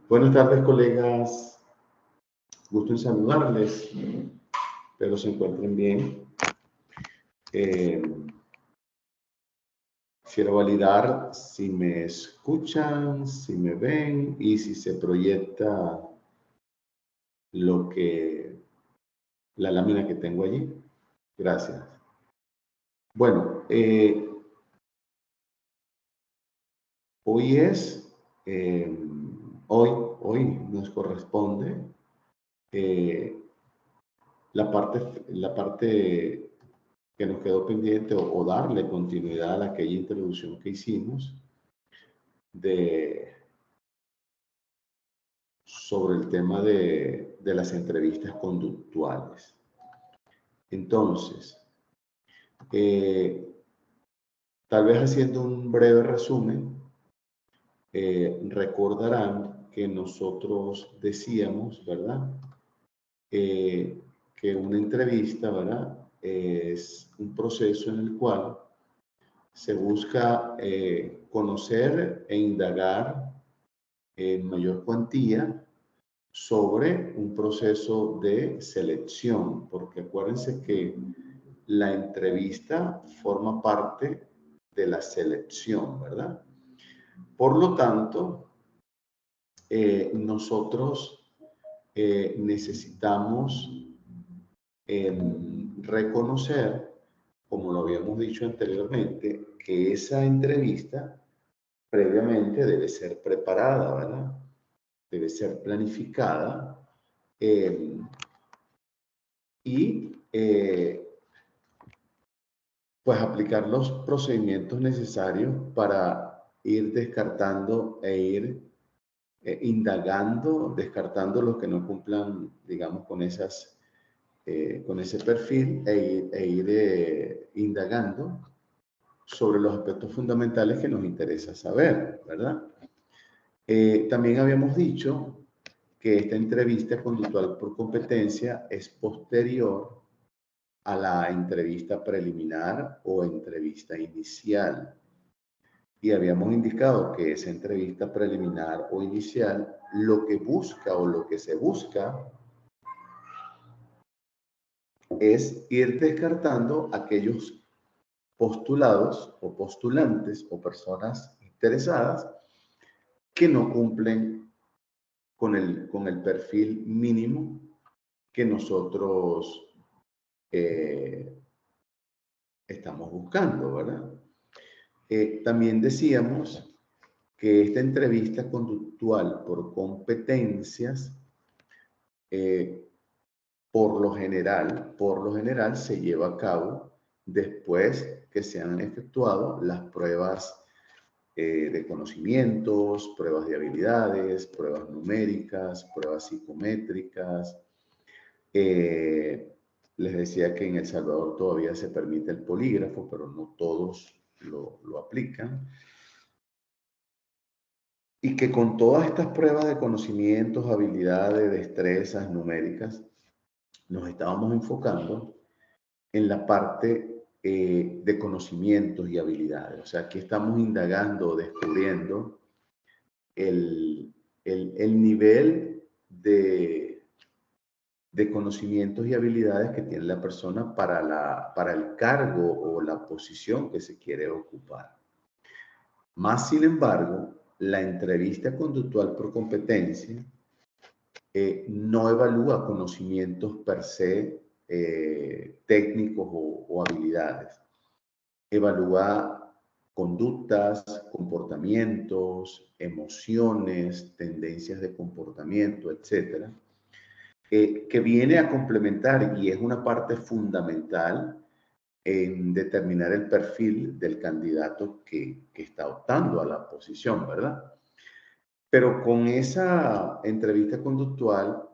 Buenas tardes, colegas. Gusto en saludarles. Espero se encuentren bien. Quiero validar si me escuchan, si me ven y si se proyecta la lámina que tengo allí. Gracias. Bueno, hoy nos corresponde la parte que nos quedó pendiente o darle continuidad a aquella introducción que hicimos sobre el tema de las entrevistas conductuales. Entonces, tal vez haciendo un breve resumen, recordarán que nosotros decíamos, ¿verdad? Que una entrevista, ¿verdad? Es un proceso en el cual se busca conocer e indagar en mayor cuantía sobre un proceso de selección, porque acuérdense que la entrevista forma parte de la selección, ¿verdad? Por lo tanto, nosotros necesitamos reconocer, como lo habíamos dicho anteriormente, que esa entrevista previamente debe ser preparada, ¿verdad? Debe ser planificada y pues aplicar los procedimientos necesarios para ir descartando e ir indagando, descartando los que no cumplan, digamos, con ese perfil e ir indagando sobre los aspectos fundamentales que nos interesa saber, ¿verdad? También habíamos dicho que esta entrevista conductual por competencia es posterior a la entrevista preliminar o entrevista inicial. Y habíamos indicado que esa entrevista preliminar o inicial lo que busca o lo que se busca es ir descartando aquellos postulados o postulantes o personas interesadas que no cumplen con el perfil mínimo que nosotros estamos buscando, ¿verdad? También decíamos que esta entrevista conductual por competencias, por lo general se lleva a cabo después que se han efectuado las pruebas de conocimientos, pruebas de habilidades, pruebas numéricas, pruebas psicométricas. Les decía que en El Salvador todavía se permite el polígrafo, pero no todos lo aplican. Y que con todas estas pruebas de conocimientos, habilidades, destrezas numéricas, nos estábamos enfocando en la parte de conocimientos y habilidades. O sea, aquí estamos indagando, descubriendo el nivel de conocimientos y habilidades que tiene la persona para el cargo o la posición que se quiere ocupar. Más sin embargo, la entrevista conductual por competencia no evalúa conocimientos per se técnicos o habilidades. Evalúa conductas, comportamientos, emociones, tendencias de comportamiento, etcétera, que viene a complementar y es una parte fundamental en determinar el perfil del candidato que está optando a la posición, ¿verdad? Pero con esa entrevista conductual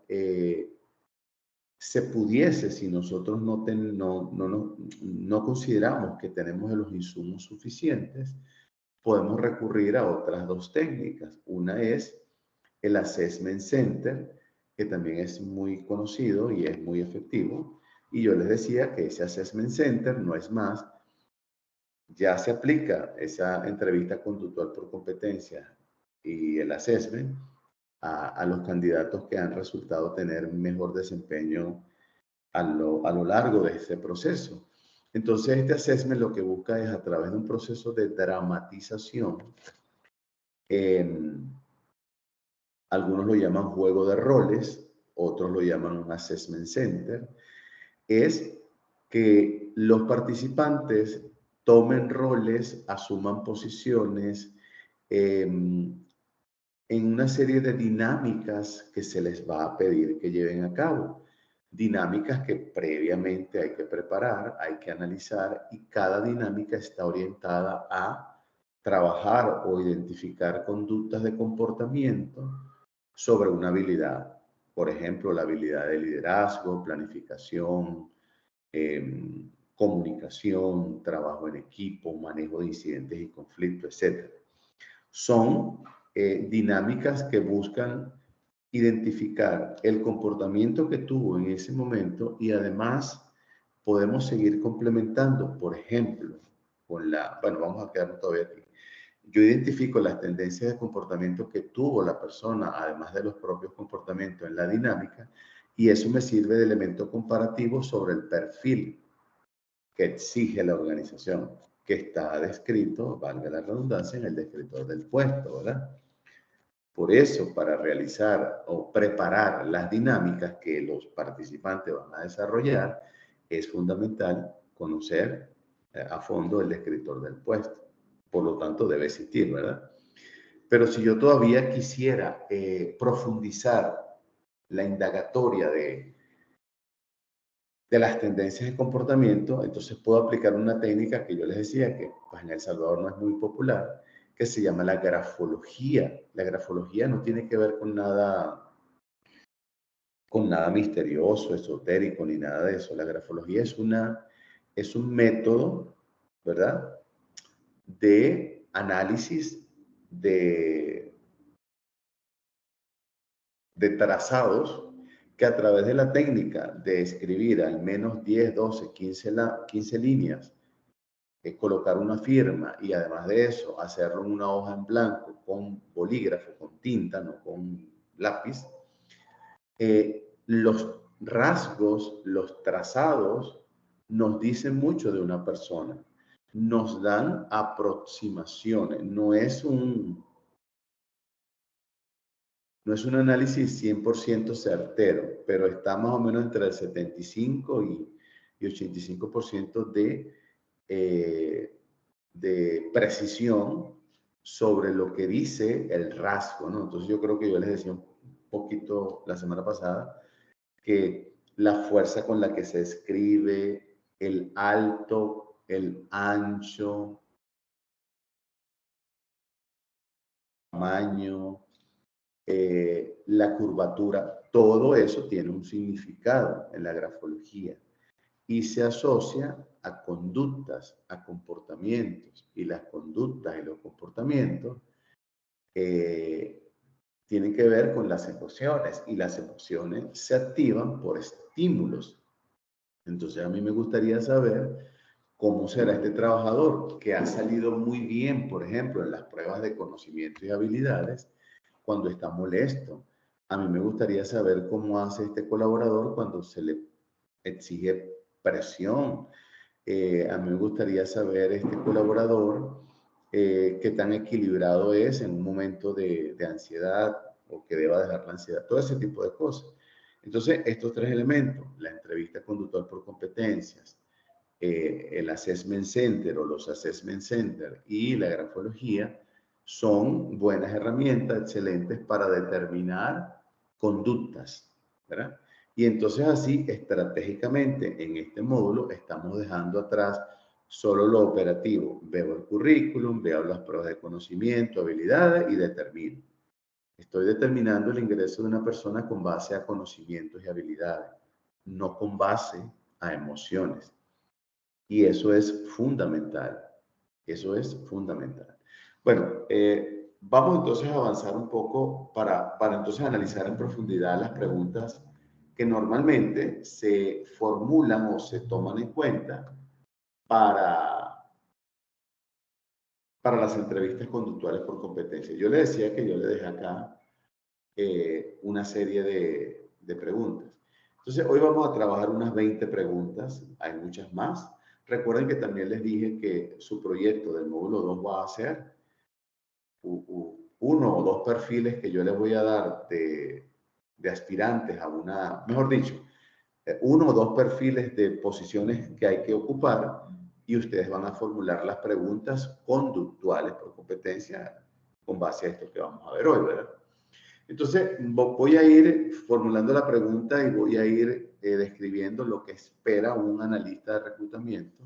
se pudiese, si nosotros no consideramos que tenemos los insumos suficientes, podemos recurrir a otras dos técnicas. Una es el Assessment Center, que también es muy conocido y es muy efectivo. Y yo les decía que ese Assessment Center no es más, ya se aplica esa entrevista conductual por competencia y el assessment a los candidatos que han resultado tener mejor desempeño a lo largo de ese proceso. Entonces, este assessment lo que busca es, a través de un proceso de dramatización, algunos lo llaman juego de roles, otros lo llaman un assessment center, es que los participantes tomen roles, asuman posiciones en una serie de dinámicas que se les va a pedir que lleven a cabo. Dinámicas que previamente hay que preparar, hay que analizar, y cada dinámica está orientada a trabajar o identificar conductas de comportamiento sobre una habilidad. Por ejemplo, la habilidad de liderazgo, planificación, comunicación, trabajo en equipo, manejo de incidentes y conflictos, etc. Son dinámicas que buscan identificar el comportamiento que tuvo en ese momento, y además podemos seguir complementando, por ejemplo, bueno, vamos a quedarnos todavía aquí. Yo identifico las tendencias de comportamiento que tuvo la persona, además de los propios comportamientos en la dinámica, y eso me sirve de elemento comparativo sobre el perfil que exige la organización, que está descrito, valga la redundancia, en el descriptor del puesto, ¿verdad? Por eso, para realizar o preparar las dinámicas que los participantes van a desarrollar, es fundamental conocer a fondo el descriptor del puesto. Por lo tanto, debe existir, ¿verdad? Pero si yo todavía quisiera profundizar la indagatoria de las tendencias de comportamiento, entonces puedo aplicar una técnica que yo les decía que pues, en El Salvador no es muy popular, que se llama la grafología. La grafología no tiene que ver con nada misterioso, esotérico, ni nada de eso. La grafología es un método, ¿verdad?, de análisis de trazados, que a través de la técnica de escribir al menos 10, 12, 15 líneas, colocar una firma, y además de eso hacerlo en una hoja en blanco con bolígrafo, con tinta, no con lápiz, los rasgos, los trazados nos dicen mucho de una persona, nos dan aproximaciones, no es un análisis 100% certero, pero está más o menos entre el 75 y 85% de precisión sobre lo que dice el rasgo, ¿no? Entonces yo creo que yo les decía un poquito la semana pasada que la fuerza con la que se escribe, el alto, el ancho, tamaño, la curvatura, todo eso tiene un significado en la grafología y se asocia a conductas, a comportamientos, y las conductas y los comportamientos tienen que ver con las emociones, y las emociones se activan por estímulos. Entonces a mí me gustaría saber cómo será este trabajador que ha salido muy bien, por ejemplo, en las pruebas de conocimiento y habilidades, cuando está molesto. A mí me gustaría saber cómo hace este colaborador cuando se le exige presión. A mí me gustaría saber este colaborador qué tan equilibrado es en un momento de ansiedad, o que deba dejar la ansiedad, todo ese tipo de cosas. Entonces, estos tres elementos, la entrevista conductual por competencias, el Assessment Center o los Assessment Center y la grafología, son buenas herramientas, excelentes para determinar conductas, ¿verdad? Y entonces así, estratégicamente, en este módulo estamos dejando atrás solo lo operativo. Veo el currículum, veo las pruebas de conocimiento, habilidades y determino. Estoy determinando el ingreso de una persona con base a conocimientos y habilidades, no con base a emociones. Y eso es fundamental. Eso es fundamental. Bueno, vamos entonces a avanzar un poco para entonces analizar en profundidad las preguntas que normalmente se formulan o se toman en cuenta para, para las entrevistas conductuales por competencia. Yo le decía que yo le dejé acá una serie de preguntas. Entonces, hoy vamos a trabajar unas 20 preguntas, hay muchas más. Recuerden que también les dije que su proyecto del módulo 2 va a ser uno o dos perfiles que yo les voy a dar de aspirantes a una, mejor dicho, uno o dos perfiles de posiciones que hay que ocupar y ustedes van a formular las preguntas conductuales por competencia con base a esto que vamos a ver hoy, ¿verdad? Entonces, voy a ir formulando la pregunta y voy a ir describiendo lo que espera un analista de reclutamiento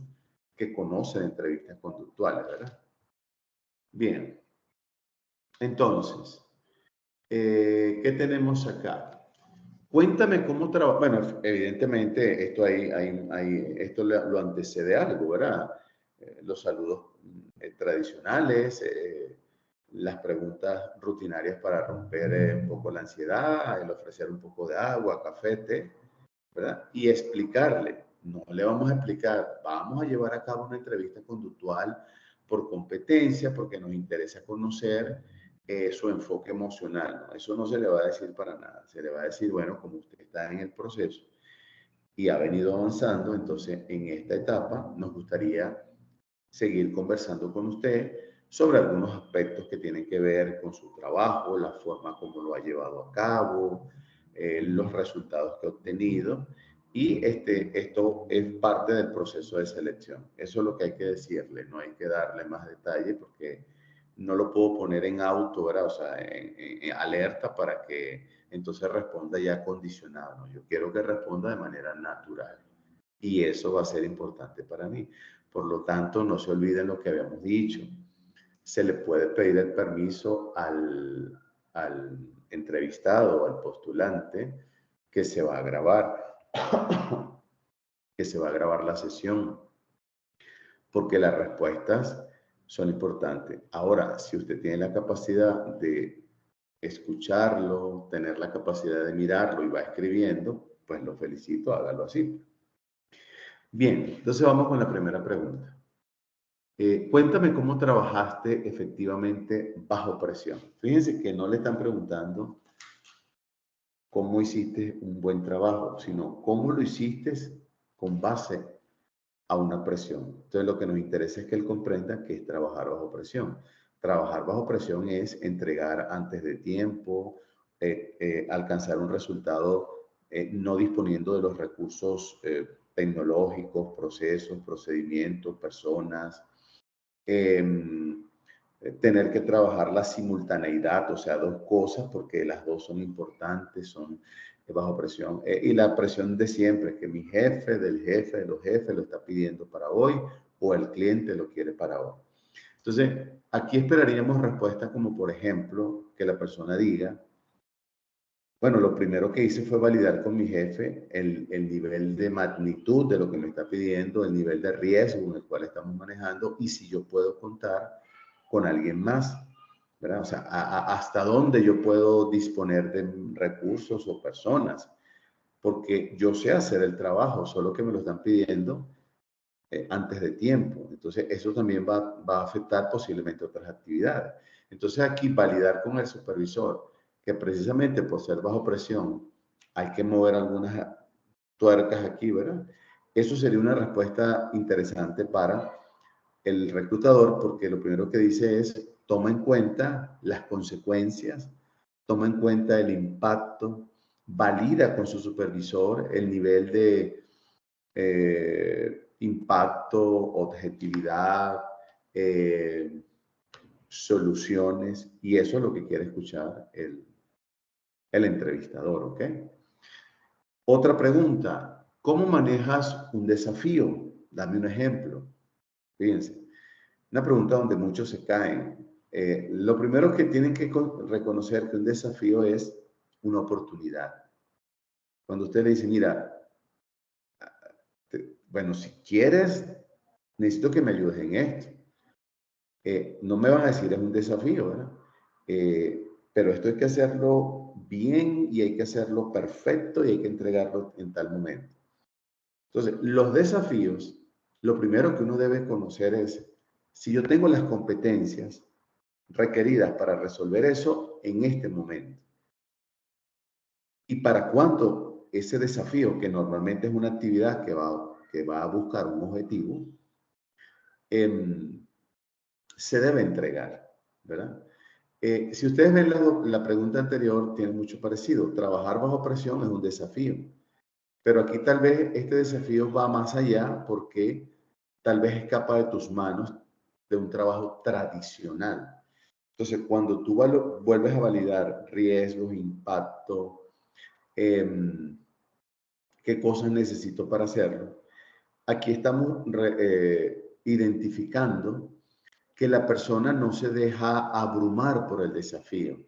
que conoce de entrevistas conductuales, ¿verdad? Bien, entonces, ¿qué tenemos acá? Cuéntame cómo trabaja. Bueno, evidentemente esto, esto lo antecede algo, ¿verdad? Los saludos tradicionales, las preguntas rutinarias para romper un poco la ansiedad, el ofrecer un poco de agua, café, té, ¿verdad? Y explicarle, no le vamos a explicar, vamos a llevar a cabo una entrevista conductual por competencia, porque nos interesa conocer su enfoque emocional, ¿no? Eso no se le va a decir para nada, se le va a decir, bueno, como usted está en el proceso y ha venido avanzando, entonces en esta etapa nos gustaría seguir conversando con usted sobre algunos aspectos que tienen que ver con su trabajo, la forma como lo ha llevado a cabo, los resultados que ha obtenido. Y esto es parte del proceso de selección. Eso es lo que hay que decirle, no hay que darle más detalle porque no lo puedo poner en auto, ¿verdad? O sea, en alerta para que entonces responda ya condicionado, ¿no? Yo quiero que responda de manera natural y eso va a ser importante para mí. Por lo tanto, no se olviden lo que habíamos dicho. Se le puede pedir el permiso al entrevistado o al postulante que se va a grabar, que se va a grabar la sesión, porque las respuestas son importantes. Ahora, si usted tiene la capacidad de escucharlo, tener la capacidad de mirarlo y va escribiendo, pues lo felicito, hágalo así. Bien, entonces vamos con la primera pregunta. Cuéntame cómo trabajaste efectivamente bajo presión. Fíjense que no le están preguntando cómo hiciste un buen trabajo, sino cómo lo hiciste con base a una presión. Entonces lo que nos interesa es que él comprenda que es trabajar bajo presión. Trabajar bajo presión es entregar antes de tiempo, alcanzar un resultado no disponiendo de los recursos tecnológicos, procesos, procedimientos, personas, tener que trabajar la simultaneidad, o sea, dos cosas, porque las dos son importantes, son bajo presión. Y la presión de siempre, que mi jefe, del jefe, de los jefes, lo está pidiendo para hoy, o el cliente lo quiere para hoy. Entonces, aquí esperaríamos respuestas como, por ejemplo, que la persona diga, bueno, lo primero que hice fue validar con mi jefe el nivel de magnitud de lo que me está pidiendo, el nivel de riesgo en el cual estamos manejando y si yo puedo contar con alguien más, ¿verdad? O sea, hasta dónde yo puedo disponer de recursos o personas, porque yo sé hacer el trabajo, solo que me lo están pidiendo antes de tiempo. Entonces, eso también va a afectar posiblemente otras actividades. Entonces, aquí validar con el supervisor que precisamente por ser bajo presión hay que mover algunas tuercas aquí, ¿verdad? Eso sería una respuesta interesante para el reclutador porque lo primero que dice es toma en cuenta las consecuencias, toma en cuenta el impacto, valida con su supervisor el nivel de impacto, objetividad, soluciones, y eso es lo que quiere escuchar el entrevistador, ¿ok? Otra pregunta, ¿cómo manejas un desafío? Dame un ejemplo. Fíjense, una pregunta donde muchos se caen. Lo primero que tienen que reconocer que un desafío es una oportunidad. Cuando usted le dice, mira, bueno, si quieres, necesito que me ayudes en esto. No me van a decir es un desafío, ¿verdad? Pero esto hay que hacerlo bien y hay que hacerlo perfecto y hay que entregarlo en tal momento. Entonces, los desafíos, lo primero que uno debe conocer es si yo tengo las competencias requeridas para resolver eso en este momento. y para cuánto ese desafío, que normalmente es una actividad que va a buscar un objetivo, se debe entregar, ¿verdad? Si ustedes ven la pregunta anterior, tiene mucho parecido. Trabajar bajo presión es un desafío, pero aquí tal vez este desafío va más allá porque tal vez escapa de tus manos de un trabajo tradicional. Entonces, cuando tú vuelves a validar riesgos, impacto, qué cosas necesito para hacerlo, aquí estamos identificando que la persona no se deja abrumar por el desafío.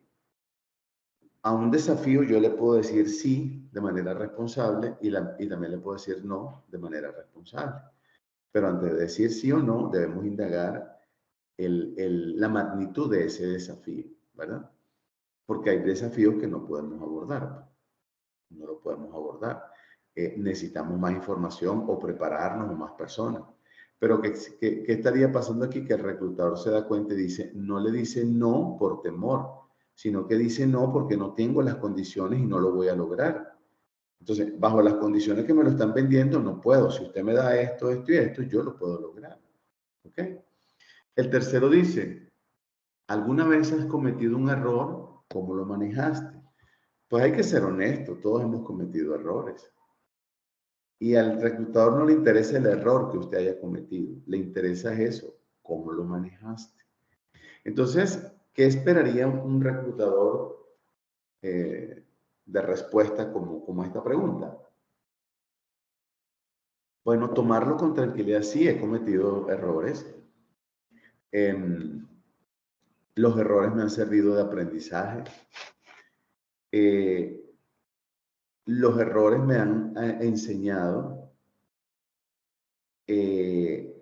A un desafío yo le puedo decir sí de manera responsable y también le puedo decir no de manera responsable. Pero antes de decir sí o no, debemos indagar la magnitud de ese desafío, ¿verdad? Porque hay desafíos que no podemos abordar, no lo podemos abordar. Necesitamos más información o prepararnos o más personas. Pero ¿qué estaría pasando aquí? Que el reclutador se da cuenta y dice, no le dice no por temor, sino que dice no porque no tengo las condiciones y no lo voy a lograr. Entonces, bajo las condiciones que me lo están vendiendo, no puedo. Si usted me da esto, esto y esto, yo lo puedo lograr. ¿Ok? El tercero dice, ¿alguna vez has cometido un error? ¿Cómo lo manejaste? Pues hay que ser honesto, todos hemos cometido errores. Y al reclutador no le interesa el error que usted haya cometido, le interesa eso, cómo lo manejaste. Entonces, ¿qué esperaría un reclutador de respuesta como esta pregunta? Bueno, tomarlo con tranquilidad, sí, he cometido errores. Los errores me han servido de aprendizaje. Los errores me han enseñado que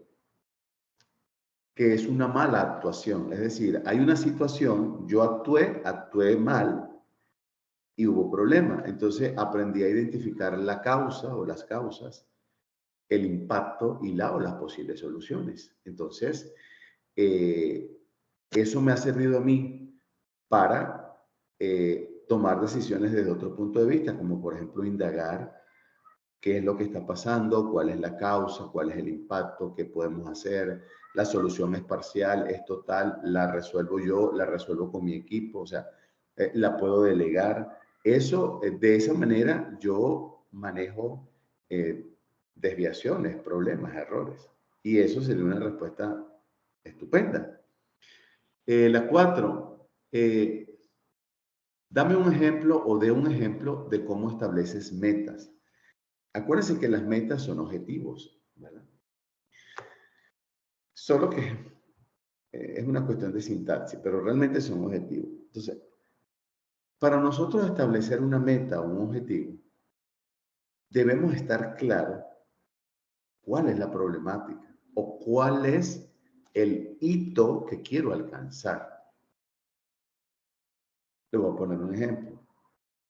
es una mala actuación. Es decir, hay una situación, yo actué mal y hubo problema. Entonces aprendí a identificar la causa o las causas, el impacto y o las posibles soluciones. Entonces, eso me ha servido a mí para tomar decisiones desde otro punto de vista, como por ejemplo indagar qué es lo que está pasando, cuál es la causa, cuál es el impacto, qué podemos hacer. La solución es parcial, es total, la resuelvo yo, la resuelvo con mi equipo, o sea, la puedo delegar. Eso, de esa manera, yo manejo desviaciones, problemas, errores. Y eso sería una respuesta estupenda. La cuatro, dame un ejemplo o de un ejemplo de cómo estableces metas. Acuérdense que las metas son objetivos, ¿verdad? Solo que es una cuestión de sintaxis, pero realmente son objetivos. Entonces, para nosotros establecer una meta o un objetivo, debemos estar claros cuál es la problemática o cuál es el hito que quiero alcanzar. Le voy a poner un ejemplo.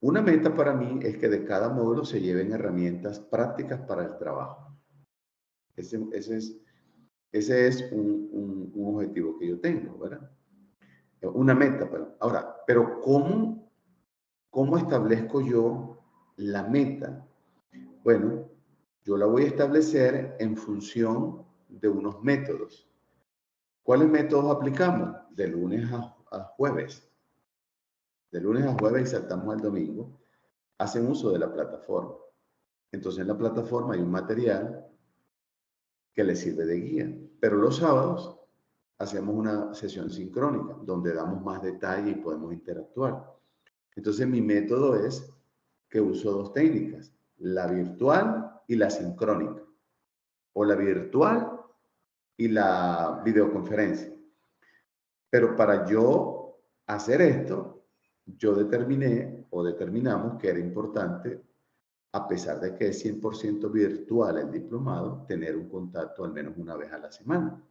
Una meta para mí es que de cada módulo se lleven herramientas prácticas para el trabajo. Ese es un objetivo que yo tengo, ¿verdad? Una meta, pero ahora, pero ¿cómo establezco yo la meta? Bueno, yo la voy a establecer en función de unos métodos. ¿Cuáles métodos aplicamos? De lunes a jueves. De lunes a jueves y saltamos al domingo. Hacen uso de la plataforma. Entonces en la plataforma hay un material que les sirve de guía. Pero los sábados hacemos una sesión sincrónica donde damos más detalle y podemos interactuar. Entonces mi método es que uso dos técnicas, la virtual y la sincrónica, o la virtual y la videoconferencia. Pero para yo hacer esto, yo determiné o determinamos que era importante, a pesar de que es 100% virtual el diplomado, tener un contacto al menos una vez a la semana.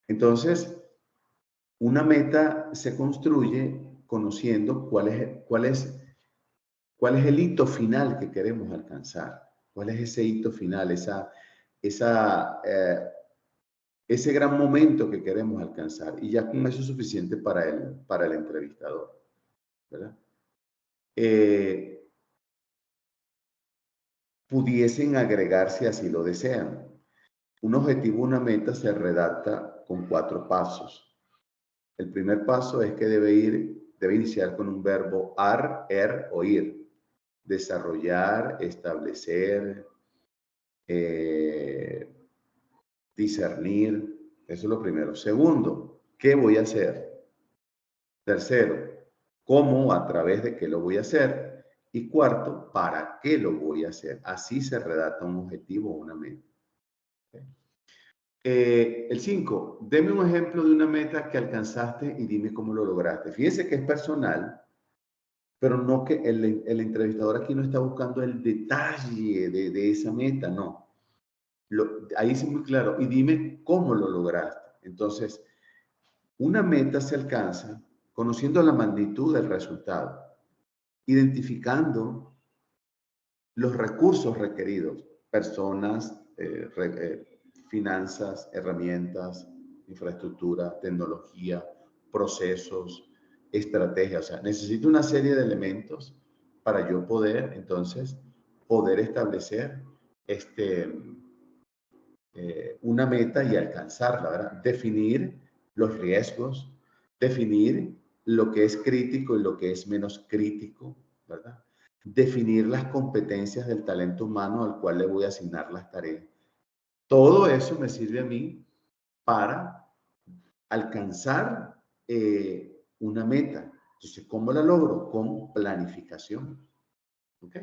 Entonces, una meta se construye conociendo cuál es el hito final que queremos alcanzar. ¿Cuál es ese hito final? Ese gran momento que queremos alcanzar. Y ya con eso es suficiente para el entrevistador, ¿verdad? pudiesen agregar si así lo desean. Un objetivo, una meta se redacta con 4 pasos. El primer paso es que debe iniciar con un verbo ar, o ir. Desarrollar, establecer, discernir. Eso es lo primero. Segundo, ¿qué voy a hacer? Tercero, ¿cómo? ¿A través de qué lo voy a hacer? Y cuarto, ¿para qué lo voy a hacer? Así se redacta un objetivo o una meta. El 5, deme un ejemplo de una meta que alcanzaste y dime cómo lo lograste. Fíjense que es personal, pero no que el entrevistador aquí no está buscando el detalle de esa meta, no. Ahí es muy claro. Y dime cómo lo lograste. Entonces, una meta se alcanza conociendo la magnitud del resultado, identificando los recursos requeridos, personas, finanzas, herramientas, infraestructura, tecnología, procesos, estrategias. O sea, necesito una serie de elementos para yo poder, entonces, poder establecer una meta y alcanzarla, ¿verdad? Definir los riesgos, definir lo que es crítico y lo que es menos crítico, ¿verdad? Definir las competencias del talento humano al cual le voy a asignar las tareas. Todo eso me sirve a mí para alcanzar una meta. Entonces, ¿cómo la logro? Con planificación. ¿Ok?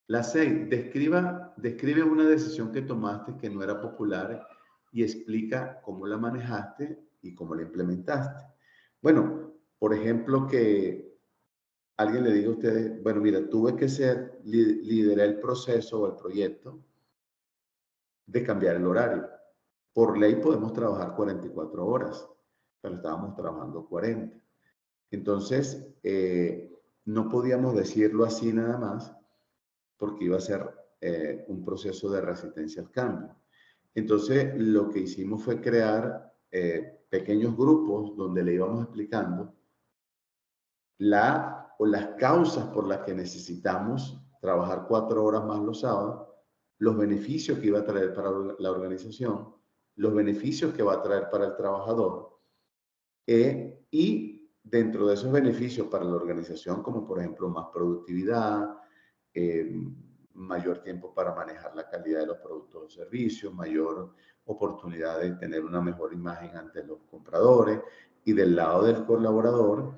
La 6, describe una decisión que tomaste que no era popular y explica cómo la manejaste y cómo la implementaste. Bueno, por ejemplo, que alguien le diga a ustedes, bueno, mira, tuve que liderar el proceso o el proyecto de cambiar el horario. Por ley podemos trabajar 44 horas, pero estábamos trabajando 40. Entonces, no podíamos decirlo así nada más, porque iba a ser un proceso de resistencia al cambio. Entonces, lo que hicimos fue crear pequeños grupos donde le íbamos explicando las causas por las que necesitamos trabajar 4 horas más los sábados, los beneficios que iba a traer para la organización, los beneficios que va a traer para el trabajador, y dentro de esos beneficios para la organización, como por ejemplo más productividad, mayor tiempo para manejar la calidad de los productos o servicios, mayor oportunidad de tener una mejor imagen ante los compradores, y del lado del colaborador,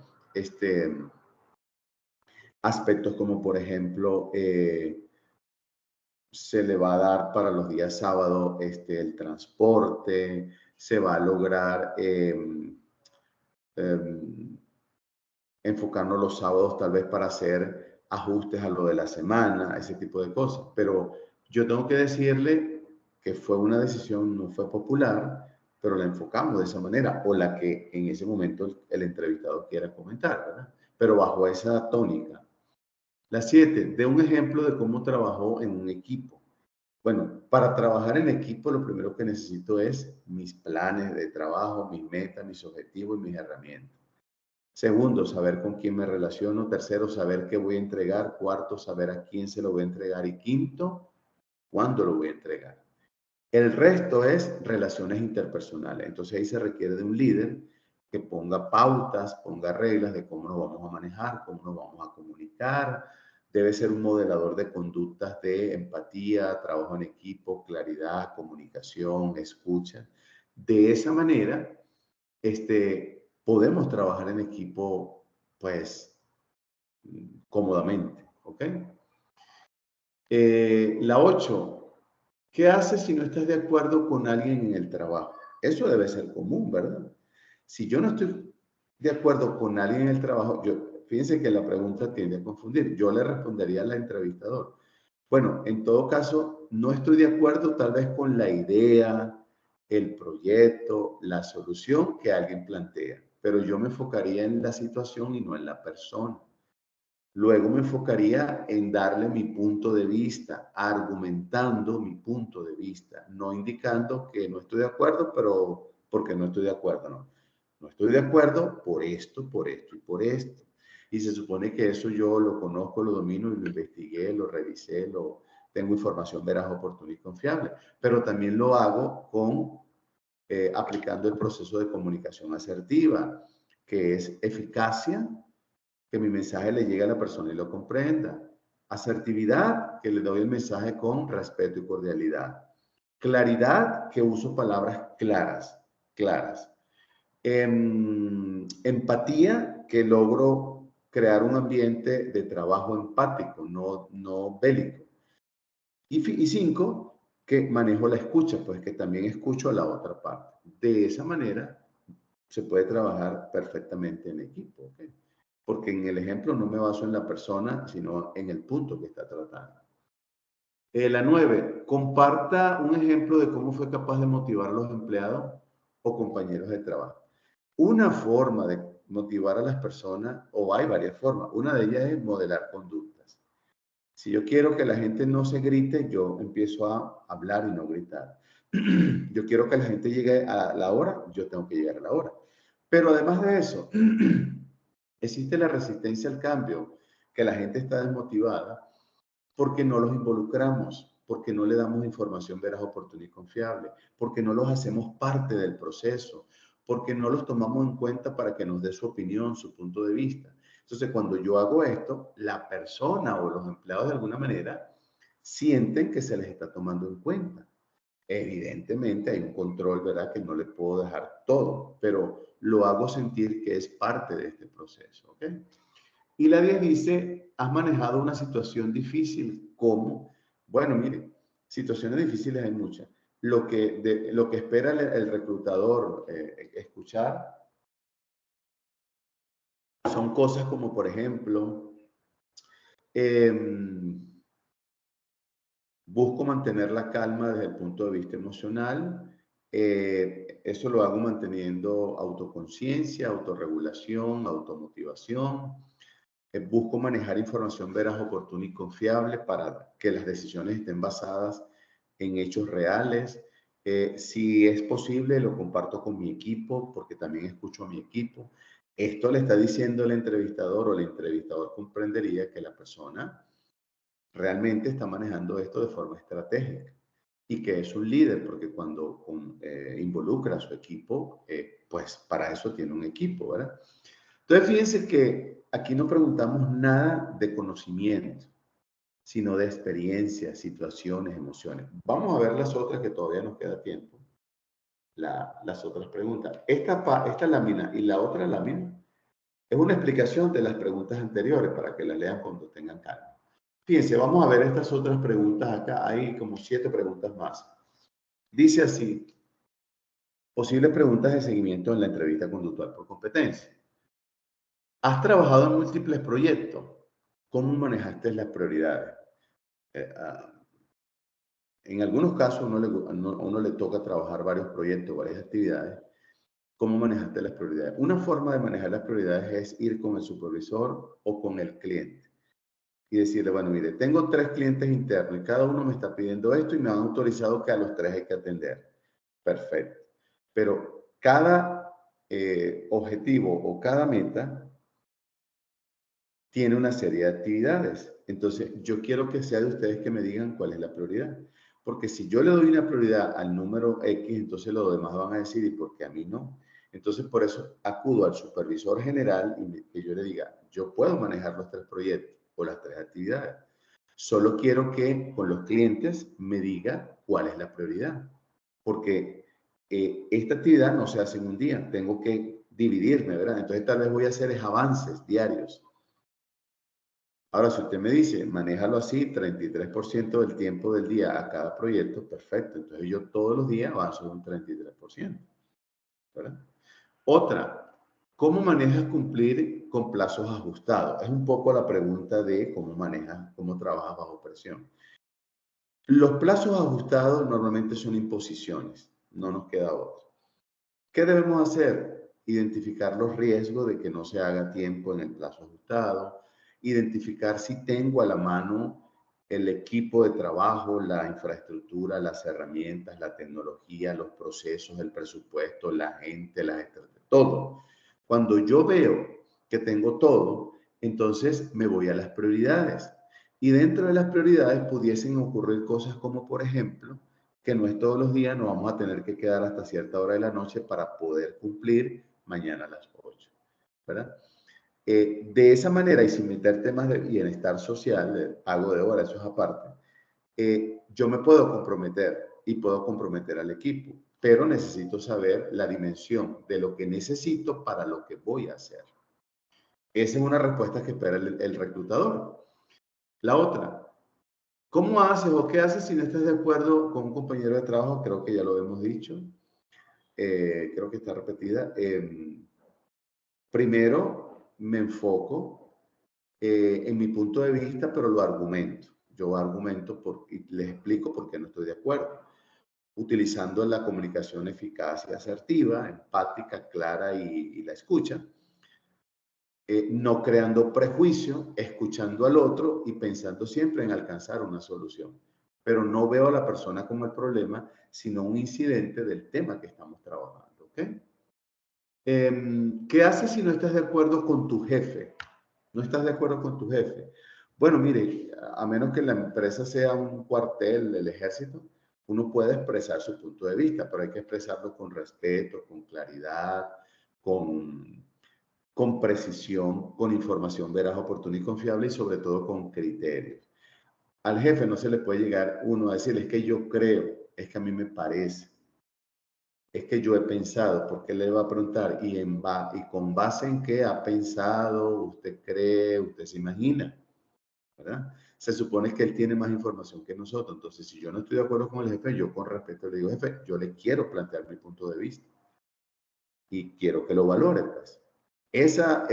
aspectos como por ejemplo, se le va a dar para los días sábados el transporte, se va a lograr enfocarnos los sábados tal vez para hacer ajustes a lo de la semana, ese tipo de cosas. Pero yo tengo que decirle que fue una decisión, no fue popular, pero la enfocamos de esa manera, o la que en ese momento el entrevistado quiera comentar, ¿verdad? Pero bajo esa tónica. La 7, de un ejemplo de cómo trabajó en un equipo. Bueno, para trabajar en equipo lo primero que necesito es mis planes de trabajo, mis metas, mis objetivos y mis herramientas. Segundo, saber con quién me relaciono. Tercero, saber qué voy a entregar. Cuarto, saber a quién se lo voy a entregar. Y quinto, cuándo lo voy a entregar. El resto es relaciones interpersonales. Entonces ahí se requiere de un líder que ponga pautas, ponga reglas de cómo nos vamos a manejar, cómo nos vamos a comunicar. Debe ser un modelador de conductas de empatía, trabajo en equipo, claridad, comunicación, escucha. De esa manera, podemos trabajar en equipo, pues, cómodamente, ¿ok? La 8, ¿qué haces si no estás de acuerdo con alguien en el trabajo? Eso debe ser común, ¿verdad? Si yo no estoy de acuerdo con alguien en el trabajo, fíjense que la pregunta tiende a confundir. Yo le respondería al entrevistador. Bueno, en todo caso, no estoy de acuerdo tal vez con la idea, el proyecto, la solución que alguien plantea, pero yo me enfocaría en la situación y no en la persona. Luego me enfocaría en darle mi punto de vista, argumentando mi punto de vista, no indicando que no estoy de acuerdo, pero porque no estoy de acuerdo, no. No estoy de acuerdo por esto y por esto. Y se supone que eso yo lo conozco, lo domino y lo investigué, lo revisé, tengo información veraz, oportuna y confiable, pero también lo hago con aplicando el proceso de comunicación asertiva, que es eficacia, que mi mensaje le llegue a la persona y lo comprenda. Asertividad, que le doy el mensaje con respeto y cordialidad. Claridad, que uso palabras claras. Empatía, que logro crear un ambiente de trabajo empático, no bélico. Y cinco, que manejo la escucha, pues que también escucho a la otra parte. De esa manera se puede trabajar perfectamente en equipo, ¿ok? Porque en el ejemplo no me baso en la persona, sino en el punto que está tratando. La 9, comparta un ejemplo de cómo fue capaz de motivar a los empleados o compañeros de trabajo. Una forma de motivar a las personas, o hay varias formas, una de ellas es modelar conductas. Si yo quiero que la gente no se grite, yo empiezo a hablar y no gritar. Yo quiero que la gente llegue a la hora, yo tengo que llegar a la hora. Pero además de eso, existe la resistencia al cambio, que la gente está desmotivada porque no los involucramos, porque no le damos información veraz, oportuna y confiable, porque no los hacemos parte del proceso, porque no los tomamos en cuenta para que nos dé su opinión, su punto de vista. Entonces, cuando yo hago esto, la persona o los empleados de alguna manera sienten que se les está tomando en cuenta. Evidentemente hay un control, ¿verdad? Que no le puedo dejar todo, pero lo hago sentir que es parte de este proceso, ¿ok? Y la 10 dice, ¿has manejado una situación difícil? ¿Cómo? Bueno, mire, situaciones difíciles hay muchas. Lo que espera el reclutador escuchar son cosas como, por ejemplo, busco mantener la calma desde el punto de vista emocional. Eso lo hago manteniendo autoconciencia, autorregulación, automotivación. Busco manejar información veraz, oportuna y confiable para que las decisiones estén basadas en hechos reales. Si es posible, lo comparto con mi equipo, porque también escucho a mi equipo. Esto le está diciendo el entrevistador o el entrevistador comprendería que la persona realmente está manejando esto de forma estratégica y que es un líder, porque cuando involucra a su equipo, pues para eso tiene un equipo, ¿verdad? Entonces, fíjense que aquí no preguntamos nada de conocimiento, sino de experiencias, situaciones, emociones. Vamos a ver las otras que todavía nos queda tiempo. Las otras preguntas. Esta lámina y la otra lámina es una explicación de las preguntas anteriores para que las lean cuando tengan calma. Fíjense, vamos a ver estas otras preguntas acá. Hay como 7 preguntas más. Dice así, posibles preguntas de seguimiento en la entrevista conductual por competencia. ¿Has trabajado en múltiples proyectos? ¿Cómo manejaste las prioridades? Eh, ah, en algunos casos a uno le toca trabajar varios proyectos, varias actividades. ¿Cómo manejaste las prioridades? Una forma de manejar las prioridades es ir con el supervisor o con el cliente y decirle, bueno, mire, tengo 3 clientes internos y cada uno me está pidiendo esto y me han autorizado que a los 3 hay que atender. Perfecto. Pero cada objetivo o cada meta tiene una serie de actividades. Entonces, yo quiero que sea de ustedes que me digan cuál es la prioridad. Porque si yo le doy una prioridad al número X, entonces los demás van a decir, ¿y por qué a mí no? Entonces, por eso acudo al supervisor general y que yo le diga, yo puedo manejar los 3 proyectos o las 3 actividades. Solo quiero que con los clientes me diga cuál es la prioridad. Porque esta actividad no se hace en un día, tengo que dividirme, ¿verdad? Entonces, tal vez voy a hacer avances diarios. Ahora, si usted me dice, manéjalo así, 33% del tiempo del día a cada proyecto, perfecto. Entonces yo todos los días avanzo un 33%, ¿verdad? Otra, ¿cómo manejas cumplir con plazos ajustados? Es un poco la pregunta de cómo manejas, cómo trabajas bajo presión. Los plazos ajustados normalmente son imposiciones, no nos queda otro. ¿Qué debemos hacer? Identificar los riesgos de que no se haga tiempo en el plazo ajustado, identificar si tengo a la mano el equipo de trabajo, la infraestructura, las herramientas, la tecnología, los procesos, el presupuesto, la gente, las estrategias, todo. Cuando yo veo que tengo todo, entonces me voy a las prioridades. Y dentro de las prioridades pudiesen ocurrir cosas como, por ejemplo, que no es todos los días, nos vamos a tener que quedar hasta cierta hora de la noche para poder cumplir mañana a las 8, ¿verdad? De esa manera, y sin meter temas de bienestar social, de pago de hora, eso es aparte, yo me puedo comprometer y puedo comprometer al equipo, pero necesito saber la dimensión de lo que necesito para lo que voy a hacer. Esa es una respuesta que espera el reclutador. La otra, ¿cómo haces o qué haces si no estás de acuerdo con un compañero de trabajo? Creo que ya lo hemos dicho. Creo que está repetida. Primero, me enfoco en mi punto de vista, pero lo argumento. Yo argumento y les explico por qué no estoy de acuerdo, utilizando la comunicación eficaz y asertiva, empática, clara y la escucha. No creando prejuicio, escuchando al otro y pensando siempre en alcanzar una solución. Pero no veo a la persona como el problema, sino un incidente del tema que estamos trabajando. ¿Okay? ¿Qué haces si no estás de acuerdo con tu jefe? ¿No estás de acuerdo con tu jefe? Bueno, mire, a menos que la empresa sea un cuartel del ejército, uno puede expresar su punto de vista, pero hay que expresarlo con respeto, con claridad, con precisión, con información veraz, oportuna y confiable y sobre todo con criterios. Al jefe no se le puede llegar uno a decirle, es que yo creo, es que a mí me parece, es que yo he pensado, porque le va a preguntar, y con base en qué ha pensado, usted cree, usted se imagina, ¿verdad? Se supone que él tiene más información que nosotros, entonces si yo no estoy de acuerdo con el jefe, yo con respeto le digo, jefe, yo le quiero plantear mi punto de vista y quiero que lo valore, pues. Esa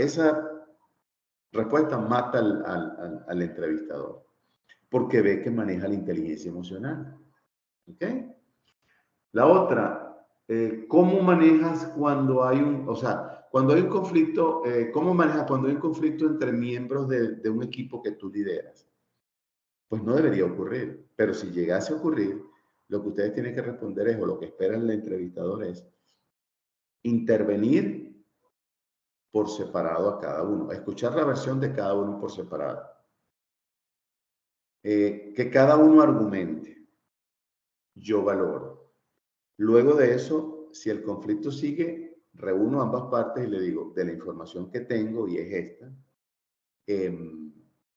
respuesta mata al entrevistador, porque ve que maneja la inteligencia emocional. ¿Ok? La otra, ¿cómo manejas cuando hay cuando hay un conflicto, cómo manejas cuando hay un conflicto entre miembros de un equipo que tú lideras? Pues no debería ocurrir, pero si llegase a ocurrir, lo que ustedes tienen que responder es, o lo que espera el entrevistador es, intervenir por separado a cada uno, escuchar la versión de cada uno por separado. Que cada uno argumente, yo valoro. Luego de eso, si el conflicto sigue, reúno ambas partes y le digo, de la información que tengo, y es esta,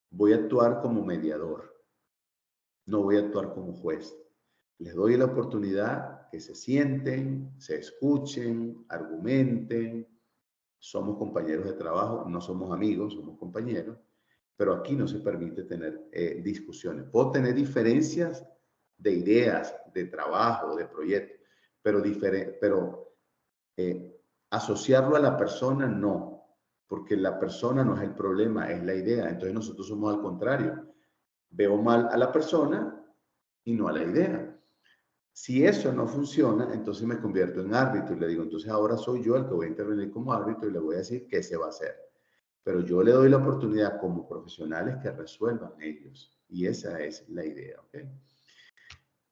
voy a actuar como mediador, no voy a actuar como juez. Les doy la oportunidad que se sienten, se escuchen, argumenten. Somos compañeros de trabajo, no somos amigos, somos compañeros, pero aquí no se permite tener discusiones. Puedo tener diferencias de ideas, de trabajo, de proyectos, pero asociarlo a la persona no, porque la persona no es el problema, es la idea. Entonces nosotros somos al contrario. Veo mal a la persona y no a la idea. Si eso no funciona, entonces me convierto en árbitro y le digo, entonces ahora soy yo el que voy a intervenir como árbitro y le voy a decir qué se va a hacer. Pero yo le doy la oportunidad como profesionales que resuelvan ellos. Y esa es la idea, ¿ok?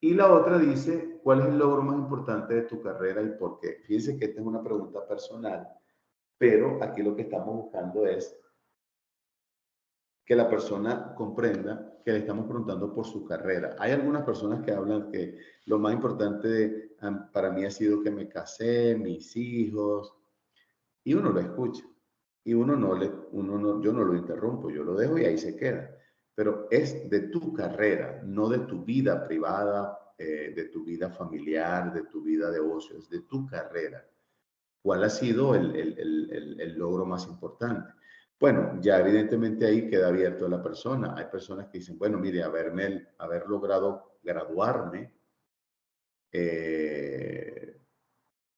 Y la otra dice, ¿cuál es el logro más importante de tu carrera y por qué? Fíjense que esta es una pregunta personal, pero aquí lo que estamos buscando es que la persona comprenda que le estamos preguntando por su carrera. Hay algunas personas que hablan que lo más importante para mí ha sido que me casé, mis hijos, y uno lo escucha. Y yo no lo interrumpo, yo lo dejo y ahí se queda. Pero es de tu carrera, no de tu vida privada, de tu vida familiar, de tu vida de ocio, es de tu carrera. ¿Cuál ha sido el logro más importante? Bueno, ya evidentemente ahí queda abierto a la persona. Hay personas que dicen, bueno, mire, haber logrado graduarme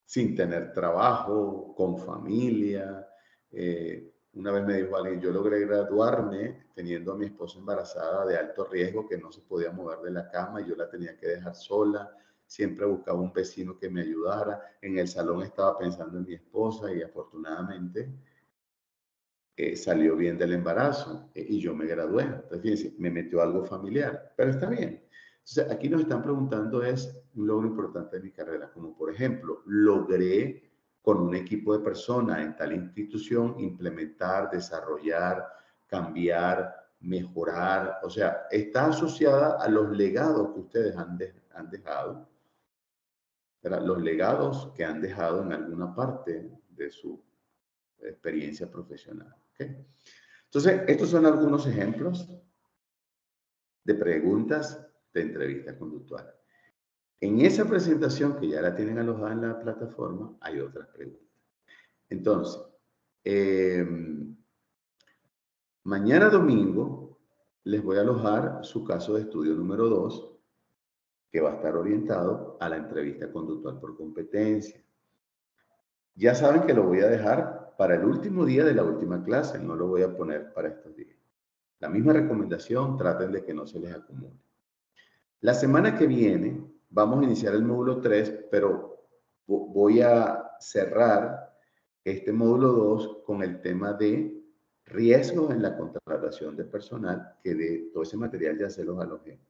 sin tener trabajo, con familia. Una vez me dijo alguien, yo logré graduarme teniendo a mi esposa embarazada de alto riesgo que no se podía mover de la cama y yo la tenía que dejar sola. Siempre buscaba un vecino que me ayudara. En el salón estaba pensando en mi esposa y afortunadamente salió bien del embarazo y yo me gradué. Entonces, fíjense, me metió algo familiar, pero está bien. Entonces, aquí nos están preguntando es un logro importante de mi carrera, como por ejemplo, logré con un equipo de personas en tal institución implementar, desarrollar, cambiar, mejorar, o sea, está asociada a los legados que ustedes han dejado, ¿verdad? Los legados que han dejado en alguna parte de su experiencia profesional. ¿Okay? Entonces, estos son algunos ejemplos de preguntas de entrevista conductual. En esa presentación que ya la tienen alojada en la plataforma, hay otras preguntas. Entonces, mañana domingo les voy a alojar su caso de estudio número 2, que va a estar orientado a la entrevista conductual por competencia. Ya saben que lo voy a dejar para el último día de la última clase, no lo voy a poner para estos días. La misma recomendación, traten de que no se les acumule. La semana que viene vamos a iniciar el módulo 3, pero voy a cerrar este módulo 2 con el tema de riesgos en la contratación de personal, que de todo ese material ya se los alojé.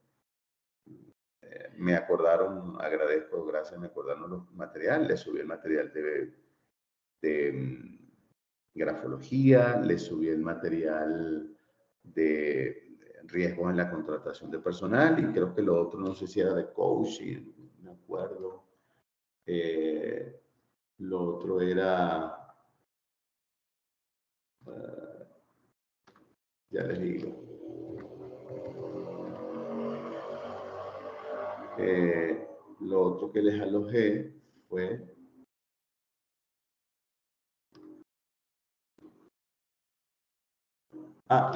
Me acordaron, agradezco, gracias, me acordaron los materiales, les subí el material de grafología, les subí el material de riesgos en la contratación de personal y creo que lo otro, no sé si era de coaching, no me acuerdo. Lo otro era, ya les digo, lo otro que les alojé fue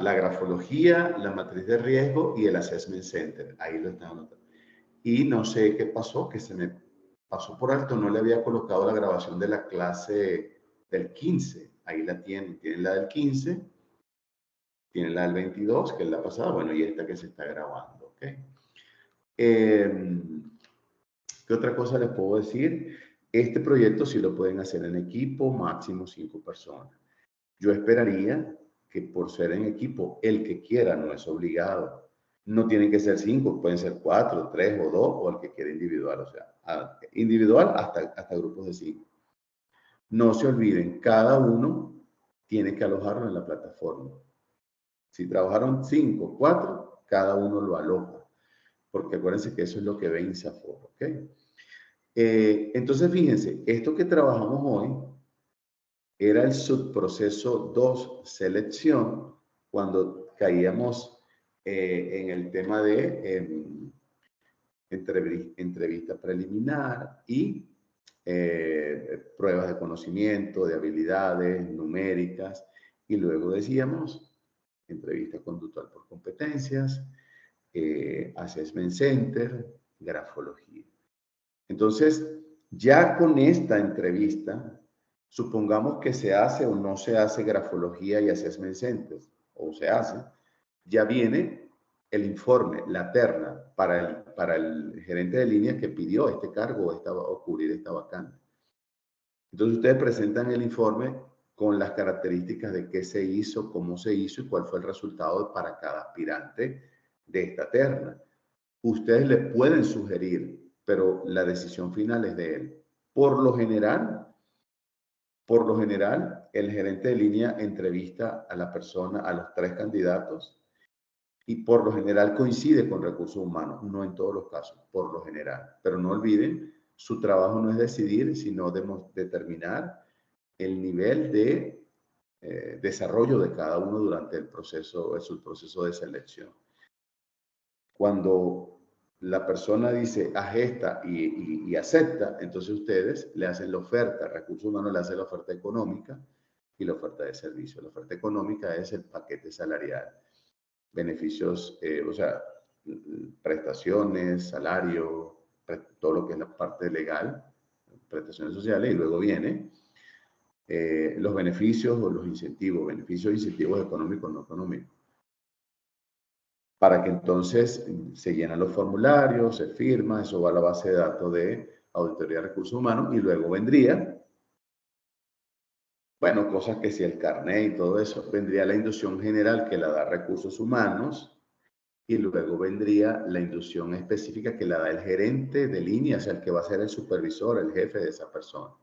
la grafología, la matriz de riesgo y el assessment center. Ahí lo están anotando. Y no sé qué pasó, que se me pasó por alto, no le había colocado la grabación de la clase del 15. Ahí la tienen, tienen la del 15, tienen la del 22, que es la pasada, bueno, y esta que se está grabando, ¿ok? ¿Qué otra cosa les puedo decir? Este proyecto sí lo pueden hacer en equipo, máximo 5 personas. Yo esperaría que por ser en equipo, el que quiera, no es obligado. No tienen que ser 5, pueden ser 4, 3 o 2, o el que quiera individual, o sea, individual hasta grupos de 5. No se olviden, cada uno tiene que alojarlo en la plataforma. Si trabajaron 5, 4, cada uno lo aloja, porque acuérdense que eso es lo que ve INSAFOR, ¿ok? Entonces, fíjense, esto que trabajamos hoy era el subproceso 2, selección, cuando caíamos en el tema de entrevista preliminar y pruebas de conocimiento, de habilidades numéricas, y luego decíamos entrevista conductual por competencias, assessment center, grafología. Entonces, ya con esta entrevista, supongamos que se hace o no se hace grafología y assessment centers, o se hace, ya viene el informe, la terna para el gerente de línea que pidió este cargo o cubrir esta vacante. Entonces ustedes presentan el informe con las características de qué se hizo, cómo se hizo y cuál fue el resultado para cada aspirante de esta terna. Ustedes le pueden sugerir, pero la decisión final es de él. Por lo general, el gerente de línea entrevista a la persona, a los 3 candidatos, y por lo general coincide con recursos humanos, no en todos los casos, por lo general. Pero no olviden, su trabajo no es decidir, sino determinar el nivel de desarrollo de cada uno durante el proceso de selección. Cuando la persona dice, haz esta y acepta, entonces ustedes le hacen la oferta, recursos humanos le hace la oferta económica y la oferta de servicio. La oferta económica es el paquete salarial, beneficios, o sea, prestaciones, salario, todo lo que es la parte legal, prestaciones sociales, y luego viene los beneficios o los incentivos, beneficios e incentivos económicos, no económicos. Para que entonces se llenan los formularios, se firma, eso va a la base de datos de Auditoría de Recursos Humanos y luego vendría, bueno, cosas que si el carnet y todo eso, vendría la inducción general que la da Recursos Humanos y luego vendría la inducción específica que la da el gerente de línea, o sea, el que va a ser el supervisor, el jefe de esa persona.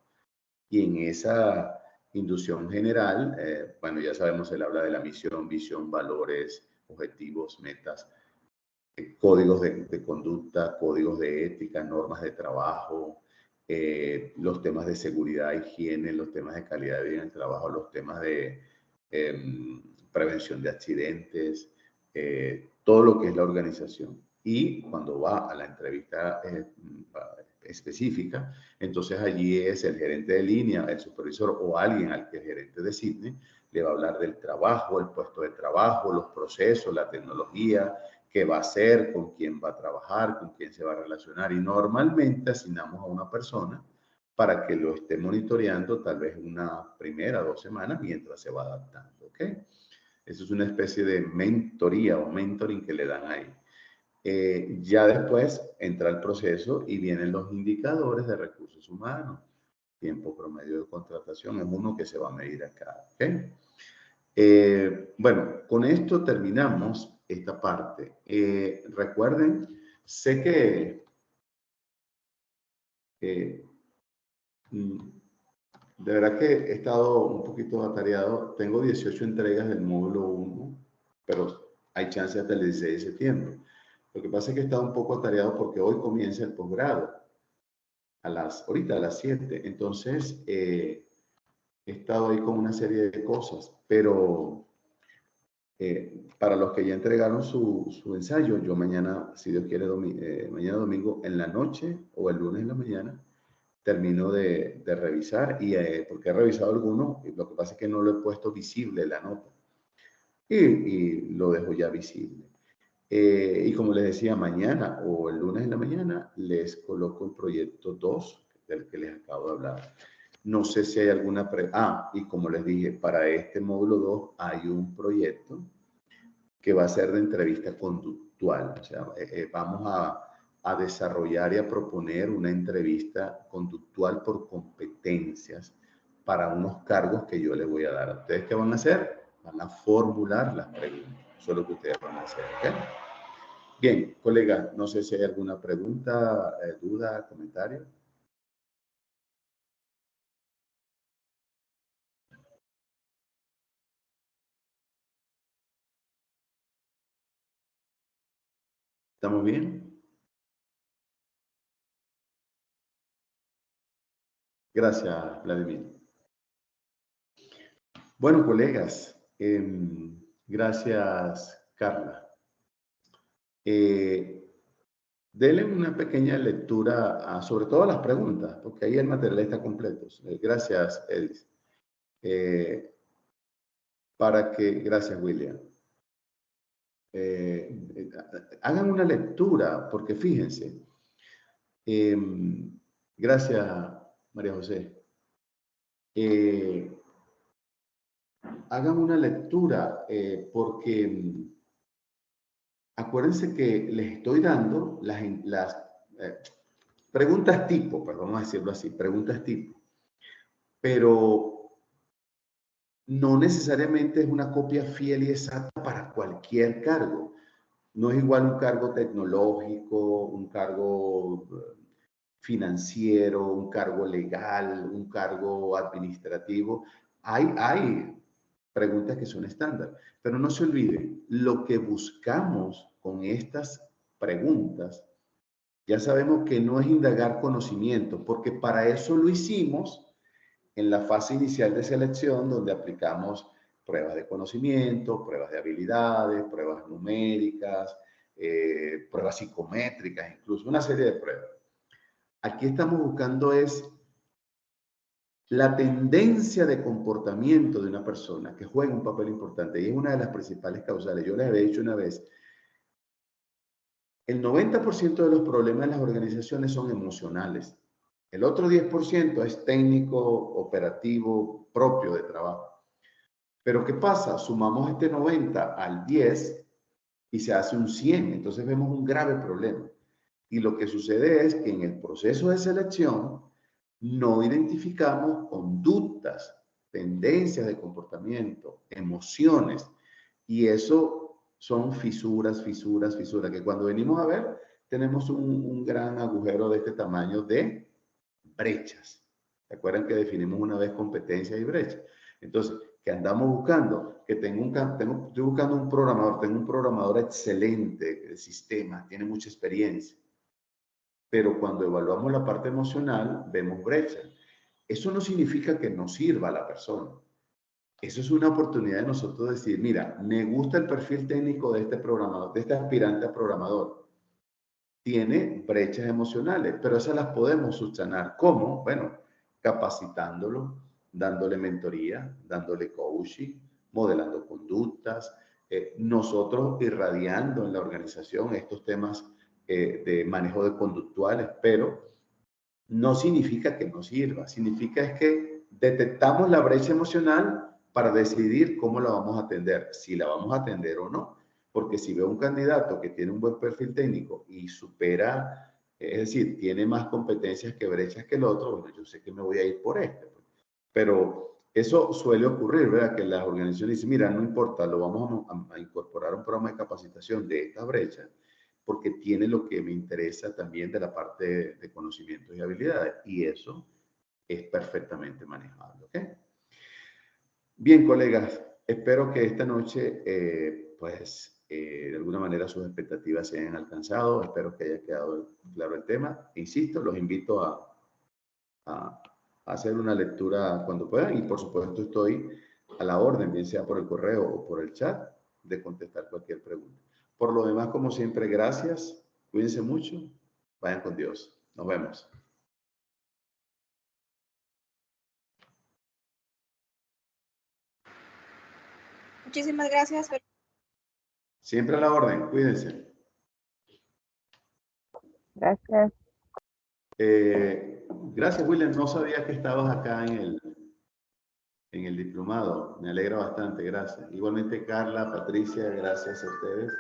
Y en esa inducción general, bueno, ya sabemos, él habla de la misión, visión, valores, objetivos, metas, códigos de conducta, códigos de ética, normas de trabajo, los temas de seguridad, higiene, los temas de calidad de vida en el trabajo, los temas de prevención de accidentes, todo lo que es la organización. Y cuando va a la entrevista específica, entonces allí es el gerente de línea, el supervisor o alguien al que el gerente designe, le va a hablar del trabajo, el puesto de trabajo, los procesos, la tecnología, qué va a hacer, con quién va a trabajar, con quién se va a relacionar. Y normalmente asignamos a una persona para que lo esté monitoreando tal vez una primera, 2 semanas mientras se va adaptando, ¿ok? Eso es una especie de mentoría o mentoring que le dan ahí. Ya después entra el proceso y vienen los indicadores de recursos humanos. Tiempo promedio de contratación es uno que se va a medir acá, ¿ok? Bueno, con esto terminamos esta parte. Recuerden, sé que de verdad que he estado un poquito atareado. Tengo 18 entregas del módulo 1, pero hay chance hasta el 16 de septiembre. Lo que pasa es que he estado un poco atareado porque hoy comienza el posgrado, ahorita a las 7. Entonces, he estado ahí con una serie de cosas, pero para los que ya entregaron su ensayo, yo mañana, si Dios quiere, mañana domingo en la noche o el lunes en la mañana, termino de revisar porque he revisado algunos, lo que pasa es que no lo he puesto visible la nota y lo dejo ya visible. Y como les decía, mañana o el lunes en la mañana les coloco el proyecto 2 del que les acabo de hablar. No sé si hay alguna y como les dije, para este módulo 2 hay un proyecto que va a ser de entrevista conductual. O sea, vamos a desarrollar y a proponer una entrevista conductual por competencias para unos cargos que yo les voy a dar. ¿Ustedes qué van a hacer? Van a formular las preguntas. Eso es lo que ustedes van a hacer, ¿ok? Bien, colegas, no sé si hay alguna pregunta, duda, comentario. ¿Estamos bien? Gracias, Vladimir. Bueno, colegas, gracias, Carla. Denle una pequeña lectura sobre todo a las preguntas, porque ahí el material está completo. Gracias, Edis. Gracias, William. Hagan una lectura, porque fíjense. Gracias, María José. Hagan una lectura, porque acuérdense que les estoy dando las preguntas tipo, perdón, vamos a decirlo así, preguntas tipo, pero no necesariamente es una copia fiel y exacta para cualquier cargo. No es igual un cargo tecnológico, un cargo financiero, un cargo legal, un cargo administrativo. Hay preguntas que son estándar, pero no se olviden, lo que buscamos con estas preguntas, ya sabemos que no es indagar conocimiento, porque para eso lo hicimos en la fase inicial de selección, donde aplicamos pruebas de conocimiento, pruebas de habilidades, pruebas numéricas, pruebas psicométricas, incluso una serie de pruebas. Aquí estamos buscando es la tendencia de comportamiento de una persona que juega un papel importante y es una de las principales causales. Yo les había dicho una vez, el 90% de los problemas en las organizaciones son emocionales. El otro 10% es técnico, operativo, propio de trabajo. Pero ¿qué pasa? Sumamos este 90 al 10 y se hace un 100. Entonces vemos un grave problema. Y lo que sucede es que en el proceso de selección no identificamos conductas, tendencias de comportamiento, emociones. Y eso son fisuras, que cuando venimos a ver, tenemos un gran agujero de este tamaño de brechas. ¿Se acuerdan que definimos una vez competencias y brechas? Entonces, ¿qué andamos buscando? que estoy buscando un programador, tengo un programador excelente de sistemas, tiene mucha experiencia, pero cuando evaluamos la parte emocional, vemos brecha. Eso no significa que no sirva a la persona. Eso es una oportunidad de nosotros decir, mira, me gusta el perfil técnico de este programador, de este aspirante a programador. Tiene brechas emocionales, pero esas las podemos subsanar. ¿Cómo? Bueno, capacitándolo, dándole mentoría, dándole coaching, modelando conductas, nosotros irradiando en la organización estos temas de manejo de conductuales, pero no significa que no sirva, significa es que detectamos la brecha emocional para decidir cómo la vamos a atender, si la vamos a atender o no. Porque si veo un candidato que tiene un buen perfil técnico y supera, es decir, tiene más competencias que brechas que el otro, bueno, yo sé que me voy a ir por este. Pero eso suele ocurrir, ¿verdad? Que las organizaciones dicen, mira, no importa, lo vamos a incorporar a un programa de capacitación de esta brecha, porque tiene lo que me interesa también de la parte de conocimientos y habilidades. Y eso es perfectamente manejable, ¿ok? Bien, colegas, espero que esta noche, de alguna manera sus expectativas se hayan alcanzado. Espero que haya quedado claro el tema. Insisto, los invito a hacer una lectura cuando puedan y por supuesto estoy a la orden, bien sea por el correo o por el chat, de contestar cualquier pregunta. Por lo demás, como siempre, gracias. Cuídense mucho. Vayan con Dios. Nos vemos. Muchísimas gracias. Siempre a la orden. Cuídense. Gracias. Gracias, William. No sabía que estabas acá en el diplomado. Me alegra bastante. Gracias. Igualmente, Carla, Patricia, gracias a ustedes.